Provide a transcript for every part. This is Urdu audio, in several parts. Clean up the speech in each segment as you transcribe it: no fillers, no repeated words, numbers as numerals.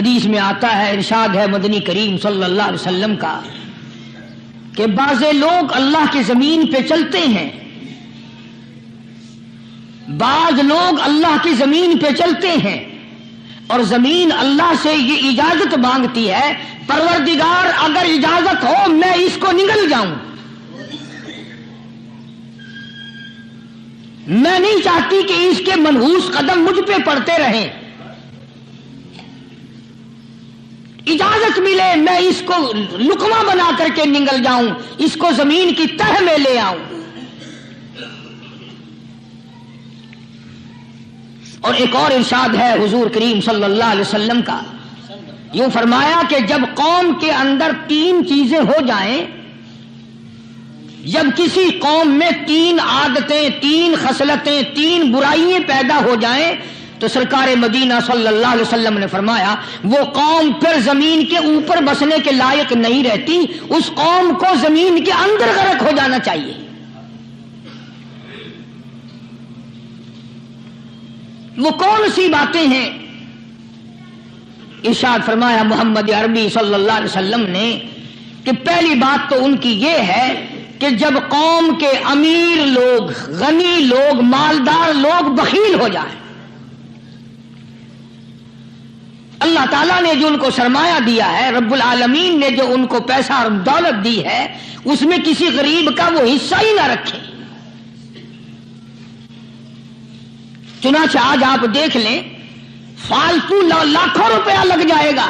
حدیث میں آتا ہے، ارشاد ہے مدنی کریم صلی اللہ علیہ وسلم کا کہ بعض لوگ اللہ کی زمین پہ چلتے ہیں، بعض لوگ اللہ کی زمین پہ چلتے ہیں اور زمین اللہ سے یہ اجازت مانگتی ہے، پروردگار اگر اجازت ہو میں اس کو نگل جاؤں، میں نہیں چاہتی کہ اس کے منحوس قدم مجھ پہ پڑتے رہیں، اجازت ملے میں اس کو لقمہ بنا کر کے نگل جاؤں، اس کو زمین کی تہ میں لے آؤں۔ اور ایک اور ارشاد ہے حضور کریم صلی اللہ علیہ وسلم کا، یوں فرمایا کہ جب قوم کے اندر 3 چیزیں ہو جائیں، جب کسی قوم میں 3 عادتیں، 3 خصلتیں، 3 برائیاں پیدا ہو جائیں تو سرکار مدینہ صلی اللہ علیہ وسلم نے فرمایا وہ قوم پھر زمین کے اوپر بسنے کے لائق نہیں رہتی، اس قوم کو زمین کے اندر غرق ہو جانا چاہیے۔ وہ کون سی باتیں ہیں؟ ارشاد فرمایا محمد عربی صلی اللہ علیہ وسلم نے کہ پہلی بات تو ان کی یہ ہے کہ جب قوم کے امیر لوگ، غنی لوگ، مالدار لوگ بخیل ہو جائیں، اللہ تعالیٰ نے جو ان کو سرمایہ دیا ہے، رب العالمین نے جو ان کو پیسہ اور دولت دی ہے، اس میں کسی غریب کا وہ حصہ ہی نہ رکھیں۔ چنانچہ آج آپ دیکھ لیں فالتو لاکھوں روپیہ لگ جائے گا،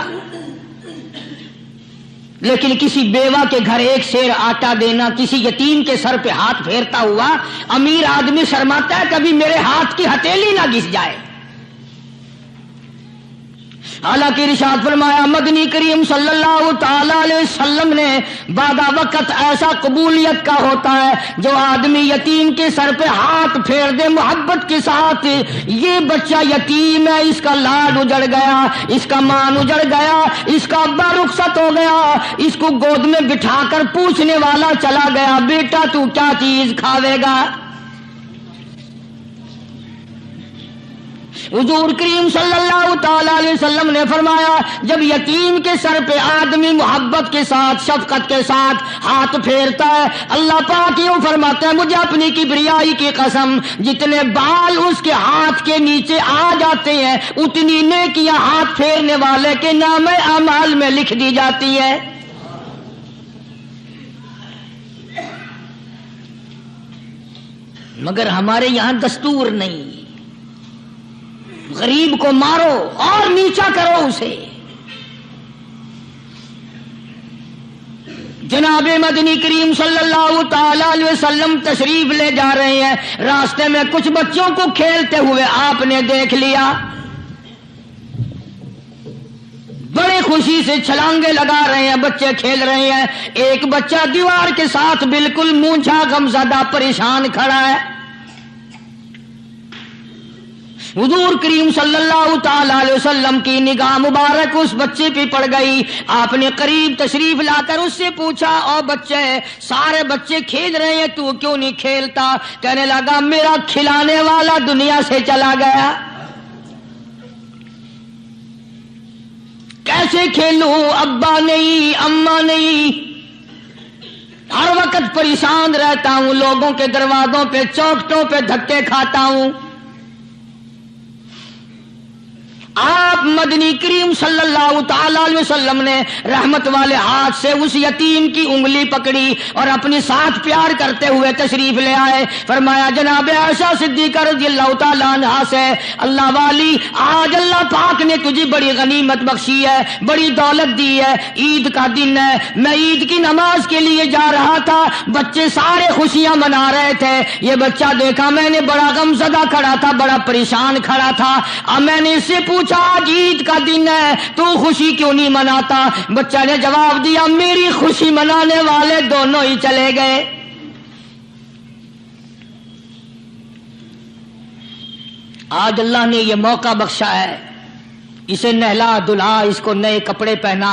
لیکن کسی بیوہ کے گھر 1 سیر آٹا دینا، کسی یتیم کے سر پہ ہاتھ پھیرتا ہوا امیر آدمی شرماتا ہے کبھی میرے ہاتھ کی ہتھیلی نہ گھس جائے۔ حالانکہ ارشاد فرمایا مدنی کریم صلی اللہ تعالی علیہ وسلم نے بعد وقت ایسا قبولیت کا ہوتا ہے جو آدمی یتیم کے سر پہ ہاتھ پھیر دے محبت کے ساتھ، یہ بچہ یتیم ہے، اس کا لاڈ اجڑ گیا، اس کا مان اجڑ گیا، اس کا ابا رخصت ہو گیا، اس کو گود میں بٹھا کر پوچھنے والا چلا گیا بیٹا تو کیا چیز کھاوے گا؟ حضور کریم صلی اللہ تعالی علیہ وسلم نے فرمایا جب یتیم کے سر پہ آدمی محبت کے ساتھ، شفقت کے ساتھ ہاتھ پھیرتا ہے، اللہ پاک یوں فرماتا ہے مجھے اپنی کبریائی کی قسم جتنے بال اس کے ہاتھ کے نیچے آ جاتے ہیں اتنی نیکیاں ہاتھ پھیرنے والے کے نام اعمال میں لکھ دی جاتی ہے۔ مگر ہمارے یہاں دستور نہیں، غریب کو مارو اور نیچا کرو اسے۔ جناب مدنی کریم صلی اللہ تعالی علیہ وسلم تشریف لے جا رہے ہیں، راستے میں کچھ بچوں کو کھیلتے ہوئے آپ نے دیکھ لیا، بڑے خوشی سے چھلانگے لگا رہے ہیں، بچے کھیل رہے ہیں، ایک بچہ دیوار کے ساتھ بالکل مونجھا غمزدہ پریشان کھڑا ہے۔ حضور کریم صلی اللہ تعالی علیہ وسلم کی نگاہ مبارک اس بچے پہ پڑ گئی، آپ نے قریب تشریف لا کر اس سے پوچھا او بچے، سارے بچے کھیل رہے ہیں تو کیوں نہیں کھیلتا؟ کہنے لگا میرا کھلانے والا دنیا سے چلا گیا، کیسے کھیلوں؟ ابا نہیں، اماں نہیں، ہر وقت پریشان رہتا ہوں، لوگوں کے دروازوں پہ چوکھٹوں پہ دھکے کھاتا ہوں۔ آپ مدنی کریم صلی اللہ تعالی علیہ وسلم نے رحمت والے ہاتھ سے اس یتیم کی انگلی پکڑی اور اپنے ساتھ پیار کرتے ہوئے تشریف لے آئے، فرمایا جناب عائشہ صدیقہ رضی اللہ تعالی عنہا سے اللہ والی آج اللہ پاک نے تجھے بڑی غنیمت بخشی ہے، بڑی دولت دی ہے، عید کا دن ہے، میں عید کی نماز کے لیے جا رہا تھا، بچے سارے خوشیاں منا رہے تھے، یہ بچہ دیکھا میں نے بڑا غمزدہ کھڑا تھا، بڑا پریشان کھڑا تھا، اب میں نے اس سے پوچھا آج عید کا دن ہے تو خوشی کیوں نہیں مناتا؟ بچہ نے جواب دیا میری خوشی منانے والے دونوں ہی چلے گئے۔ آج اللہ نے یہ موقع بخشا ہے، اسے نہلا دھلا، اس کو نئے کپڑے پہنا،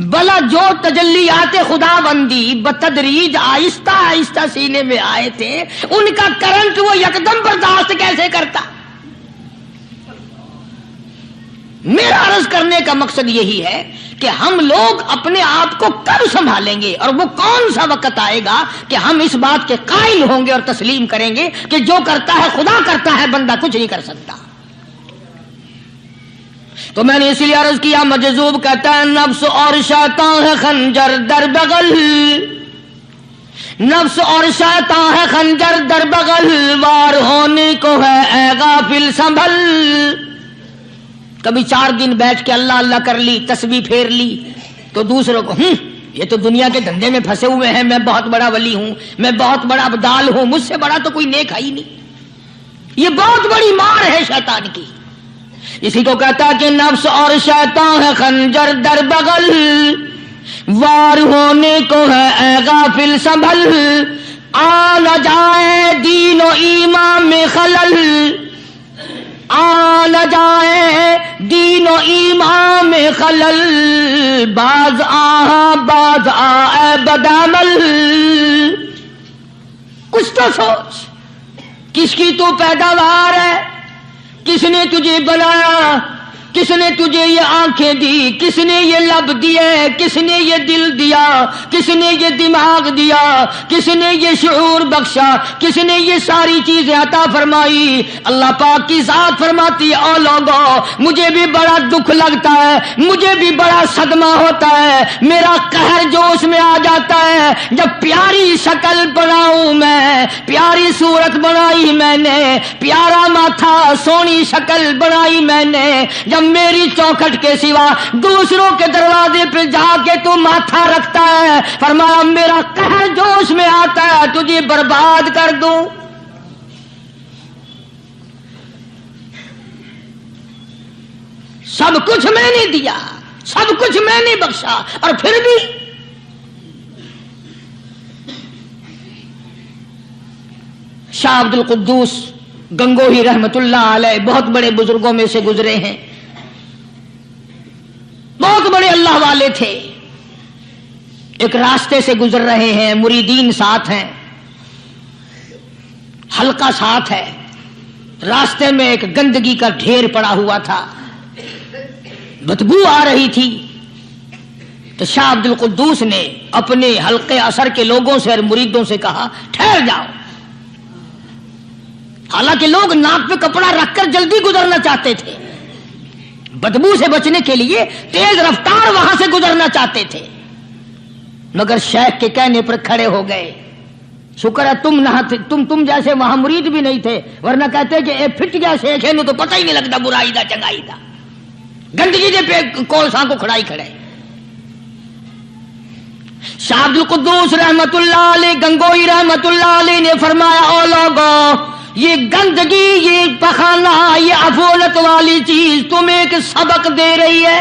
بلا جو تجلیات خدا بندی بتدریج آہستہ آہستہ سینے میں آئے تھے، ان کا کرنٹ وہ یکدم برداشت کیسے کرتا؟ میرا عرض کرنے کا مقصد یہی ہے کہ ہم لوگ اپنے آپ کو کب سنبھالیں گے، اور وہ کون سا وقت آئے گا کہ ہم اس بات کے قائل ہوں گے اور تسلیم کریں گے کہ جو کرتا ہے خدا کرتا ہے، بندہ کچھ نہیں کر سکتا۔ تو میں نے اس لیے عرض کیا، مجذوب کہتا ہے نفس اور شیطان ہے خنجر در بغل، نفس اور شیطان ہے خنجر در بغل، وار ہونے کو ہے اے غافل سنبھل۔ کبھی 4 دن بیٹھ کے اللہ اللہ کر لی، تسبیح پھیر لی، تو دوسروں کو یہ تو دنیا کے دھندے میں پھنسے ہوئے ہیں، میں بہت بڑا ولی ہوں، میں بہت بڑا ابدال ہوں، مجھ سے بڑا تو کوئی نیک ہے ہی نہیں۔ یہ بہت بڑی مار ہے شیطان کی۔ اسی کو کہتا کہ نفس اور شیطان ہے خنجر در بغل، وار ہونے کو ہے اے غافل سنبھل، آ نہ جائے دین و ایمان میں خلل، آ نہ جائے دین و ایمان میں خلل، باز باز اے بدعمل۔ کچھ تو سوچ، کس کی تو پیداوار ہے، کس نے تجھے بنایا، کس نے تجھے یہ آنکھیں دی، کس نے یہ لب دیے، کس نے یہ دل دیا، کس نے یہ دماغ دیا، کس نے یہ شعور بخشا، کس نے یہ ساری چیزیں عطا فرمائی؟ اللہ پاک کی ذات فرماتی ہے او لوگو، مجھے بھی بڑا دکھ لگتا ہے، مجھے بھی بڑا صدمہ ہوتا ہے، میرا قہر جوش میں آ جاتا ہے جب پیاری شکل بناؤں میں، پیاری صورت بنائی میں نے، پیارا ماتھا سونی شکل بنائی میں نے، جب میری چوکھٹ کے سوا دوسروں کے دروازے پہ جا کے تو ماتھا رکھتا ہے، فرمایا میرا قہر جوش میں آتا ہے تجھے برباد کر دوں۔ سب کچھ میں نے دیا، سب کچھ میں نے بخشا، اور پھر بھی شاہ عبد القدوس گنگوہی رحمت اللہ علیہ بہت بڑے بزرگوں میں سے گزرے ہیں، بہت بڑے اللہ والے تھے۔ ایک راستے سے گزر رہے ہیں، مریدین ساتھ ہیں، حلقہ ساتھ ہے، راستے میں ایک گندگی کا ڈھیر پڑا ہوا تھا، بدبو آ رہی تھی، تو شاہ عبد القدوس نے اپنے حلقے اثر کے لوگوں سے اور مریدوں سے کہا ٹھہر جاؤ۔ حالانکہ لوگ ناک پہ کپڑا رکھ کر جلدی گزرنا چاہتے تھے، بدبو سے بچنے کے لیے تیز رفتار وہاں سے گزرنا چاہتے تھے، مگر شیخ کے کہنے پر کھڑے ہو گئے۔ شکر ہے تم جیسے وہاں مرید بھی نہیں تھے، ورنہ کہتے کہ اے پھٹ گیا شیخ ہے، تو پتہ ہی نہیں لگتا برائی دا چنگائی دا، گندگی دے پہ کولساں کو کھڑائی کھڑے۔ شاہ عبد القدوس رحمت اللہ علیہ گنگوئی رحمت اللہ علیہ نے فرمایا او لوگو، یہ گندگی، یہ پخانہ، یہ عفولت والی چیز تمہیں ایک سبق دے رہی ہے۔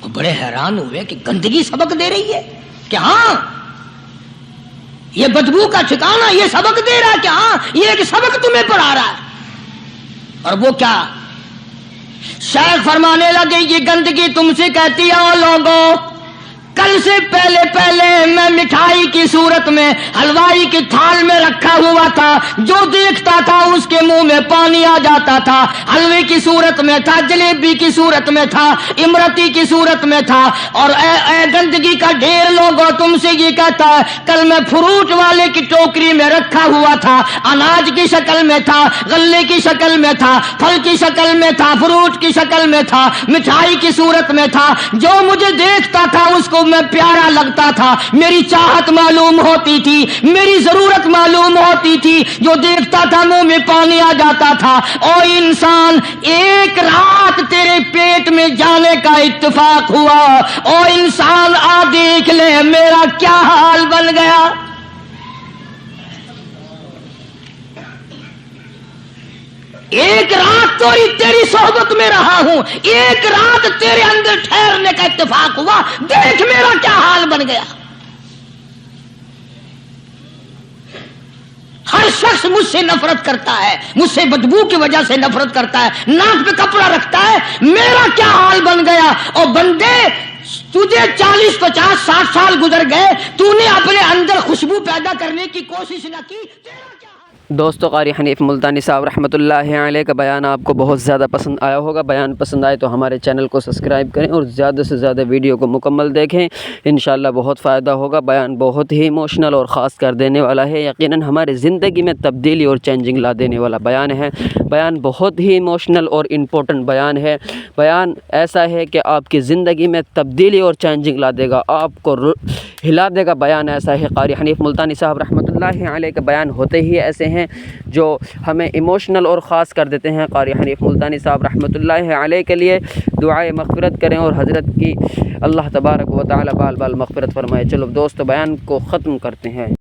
وہ بڑے حیران ہوئے کہ گندگی سبق دے رہی ہے، کہ ہاں یہ بدبو کا ٹھکانہ یہ سبق دے رہا ہے، کہ ہاں یہ ایک سبق تمہیں پڑھا رہا ہے۔ اور وہ کیا؟ شیخ فرمانے لگے یہ گندگی تم سے کہتی ہے او لوگو، کل سے پہلے میں مٹھائی کی صورت میں حلوائی کی تھال میں رکھا ہوا تھا، جو دیکھتا تھا اس کے منہ میں پانی آ جاتا تھا، حلوے کی صورت میں تھا، جلیبی کی صورت میں تھا، امرتی کی صورت میں تھا، اور اے گندگی کا ڈھیر لوگوں تم سے یہ کہتا ہے کل میں فروٹ والے کی ٹوکری میں رکھا ہوا تھا، اناج کی شکل میں تھا، غلے کی شکل میں تھا، پھل کی شکل میں تھا، فروٹ کی شکل میں تھا، مٹھائی کی صورت میں تھا، جو مجھے دیکھتا تھا اس کو میں پیارا لگتا تھا، میری چاہت معلوم ہوتی تھی، میری ضرورت معلوم ہوتی تھی، جو دیکھتا تھا منہ میں پانی آ جاتا تھا۔ او انسان، ایک رات تیرے پیٹ میں جانے کا اتفاق ہوا، او انسان آ دیکھ لے میرا کیا حال بن گیا۔ ایک رات تو تیری صحبت میں رہا ہوں، ایک رات تیرے اندر ٹھہرنے کا اتفاق ہوا، دیکھ میرا کیا حال بن گیا۔ ہر شخص مجھ سے نفرت کرتا ہے، مجھ سے بدبو کی وجہ سے نفرت کرتا ہے، ناک پہ کپڑا رکھتا ہے، میرا کیا حال بن گیا؟ اور بندے تجھے 40 50 60 سال گزر گئے، تو نے اپنے اندر خوشبو پیدا کرنے کی کوشش نہ کی، تیرا کیا حال؟ دوستو، قاری حنیف ملتانی صاحب رحمۃ اللہ علیہ کا بیان آپ کو بہت زیادہ پسند آیا ہوگا۔ بیان پسند آئے تو ہمارے چینل کو سبسکرائب کریں اور زیادہ سے زیادہ ویڈیو کو مکمل دیکھیں، انشاءاللہ بہت فائدہ ہوگا۔ بیان بہت ہی ایموشنل اور خاص کر دینے والا ہے، یقیناً ہمارے زندگی میں تبدیلی اور چینجنگ لا دینے والا بیان ہے۔ بیان بہت ہی ایموشنل اور امپورٹنٹ بیان ہے۔ بیان ایسا ہے کہ آپ کی زندگی میں تبدیلی اور چینجنگ لا دے گا، آپ کو ہلا دے گا۔ بیان ایسا ہے، قاری حنیف ملتانی صاحب رحمۃ اللہ علیہ کے بیان ہوتے ہی ایسے ہیں جو ہمیں ایموشنل اور خاص کر دیتے ہیں۔ قاری حنیف ملتانی صاحب رحمۃ اللہ علیہ کے لیے دعائے مغفرت کریں اور حضرت کی اللہ تبارک و تعالی بال بال مغفرت فرمائے۔ چلو دوستو، بیان کو ختم کرتے ہیں۔